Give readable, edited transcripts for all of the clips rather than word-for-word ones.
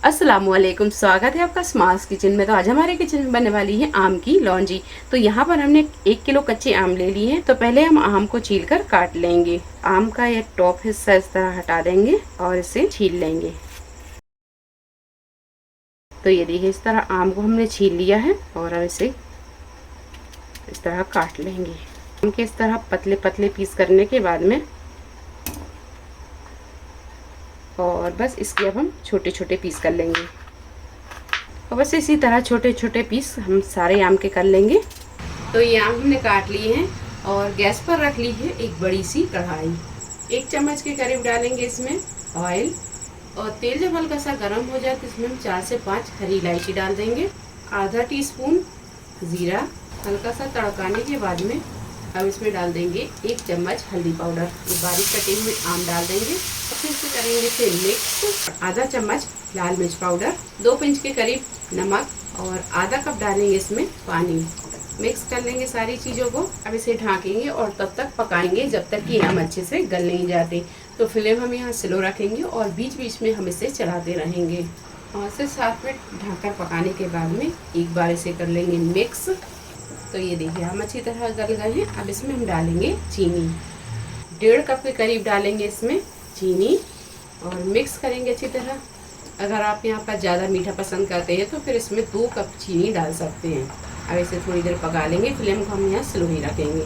अस्सलामुअलैकुम, स्वागत है आपका स्मार्ट किचन में। तो आज हमारे किचन में बनने वाली है आम की लौंजी। तो यहाँ पर हमने 1 किलो कच्चे आम ले लिए हैं। तो पहले हम आम को छील कर काट लेंगे। आम का ये टॉप हिस्सा इस तरह हटा देंगे और इसे छील लेंगे। तो ये देखिए, इस तरह आम को हमने छील लिया है और अब इसे इस तरह काट लेंगे। आम के इस तरह पतले पतले पीस करने के बाद में और बस इसके अब हम छोटे छोटे पीस कर लेंगे। और बस इसी तरह छोटे छोटे पीस हम सारे आम के कर लेंगे। तो ये आम हमने काट लिए हैं और गैस पर रख ली है एक बड़ी सी कढ़ाई। 1 चम्मच के करीब डालेंगे इसमें ऑयल। और तेल जब हल्का सा गर्म हो जाए तो इसमें हम 4 से 5 हरी इलायची डाल देंगे। आधा टीस्पून जीरा। हल्का सा तड़काने के बाद में अब इसमें डाल देंगे 1 चम्मच हल्दी पाउडर। ये बारीक कटे हुए आम डाल देंगे। फिर से करेंगे इसे मिक्स। आधा चम्मच लाल मिर्च पाउडर, 2 पिंच के करीब नमक और आधा कप डालेंगे इसमें पानी। मिक्स कर लेंगे सारी चीज़ों को। अब इसे ढाकेंगे और तब तक पकाएंगे जब तक कि आम अच्छे से गल नहीं जाते। तो फ्लेम हम यहाँ स्लो रखेंगे और बीच बीच में हम इसे चलाते रहेंगे। 5 से 7 मिनट ढककर पकाने के बाद में एक बार इसे कर लेंगे मिक्स। तो ये देखिए, हम अच्छी तरह गल गए हैं। अब इसमें हम डालेंगे चीनी। 1.5 कप के करीब डालेंगे इसमें चीनी और मिक्स करेंगे अच्छी तरह। अगर आप यहाँ पर ज़्यादा मीठा पसंद करते हैं तो फिर इसमें 2 कप चीनी डाल सकते हैं। अब इसे थोड़ी देर पका लेंगे। फ्लेम को हम यहाँ स्लो ही रखेंगे।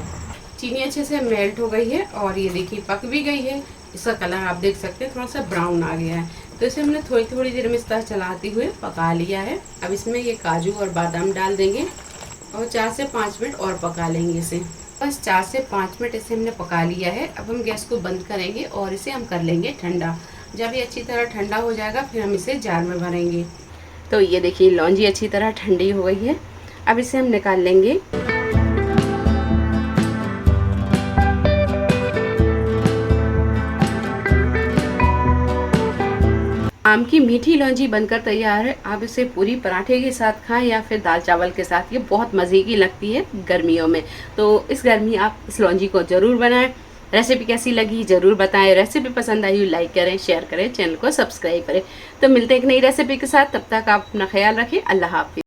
चीनी अच्छे से मेल्ट हो गई है और ये देखिए पक भी गई है। इसका कलर आप देख सकते हैं, थोड़ा सा ब्राउन आ गया है। तो इसे हमने थोड़ी थोड़ी देर में इस तरह चलाते हुए पका लिया है। अब इसमें ये काजू और बादाम डाल देंगे और 4 से 5 मिनट और पका लेंगे इसे। बस 4 से 5 मिनट इसे हमने पका लिया है। अब हम गैस को बंद करेंगे और इसे हम कर लेंगे ठंडा। जब ये अच्छी तरह ठंडा हो जाएगा फिर हम इसे जार में भरेंगे। तो ये देखिए, लौंजी अच्छी तरह ठंडी हो गई है। अब इसे हम निकाल लेंगे। आम की मीठी लौंजी बनकर तैयार है। आप इसे पूरी पराठे के साथ खाएं या फिर दाल चावल के साथ। ये बहुत मज़े की लगती है गर्मियों में। तो इस गर्मी आप इस लौंजी को ज़रूर बनाएं। रेसिपी कैसी लगी ज़रूर बताएं। रेसिपी पसंद आई लाइक करें, शेयर करें, चैनल को सब्सक्राइब करें। तो मिलते हैं एक नई रेसिपी के साथ। तब तक आप अपना ख्याल रखें। अल्लाह हाफिज़।